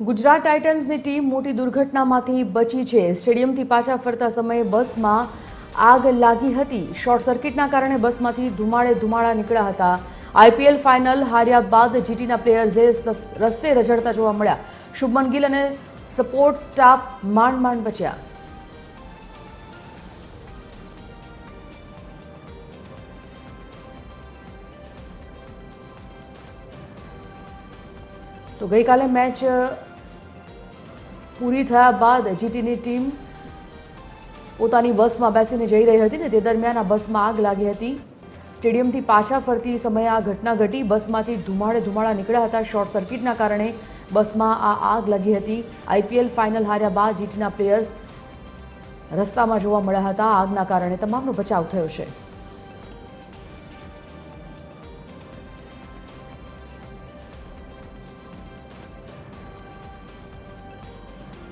Gujarat ટાઇટન્સની team મોટી દુર્ઘટનામાંથી બચી છે। સ્ટેડિયમથી પાછા ફરતા સમયે બસમાં આગ લાગી હતી। શોર્ટ સર્કિટના કારણે બસમાંથી ધુમાડા નીકળ્યા હતા। આઈપીએલ ફાઇનલ હાર્યા બાદ જીટીના પ્લેયર્સે રસ્તે રઝળતા જોવા મળ્યા। શુભમન ગિલ અને સપોર્ટ સ્ટાફ માંડ બચ્યા। તો ગઈકાલે મેચ પૂરી થયા બાદ જીટીની ટીમ પોતાની બસમાં બેસીને જઈ રહી હતી ને તે દરમિયાન આ બસમાં આગ લાગી હતી। સ્ટેડિયમથી પાછા ફરતી સમયે આ ઘટના ઘટી। બસમાંથી ધુમાડા નીકળ્યા હતા। શોર્ટ સર્કિટના કારણે બસમાં આ આગ લાગી હતી। આઈપીએલ ફાઇનલ હાર્યા બાદ જીટીના પ્લેયર્સ રસ્તામાં જોવા મળ્યા હતા। આગના કારણે તમામનો બચાવ થયો છે।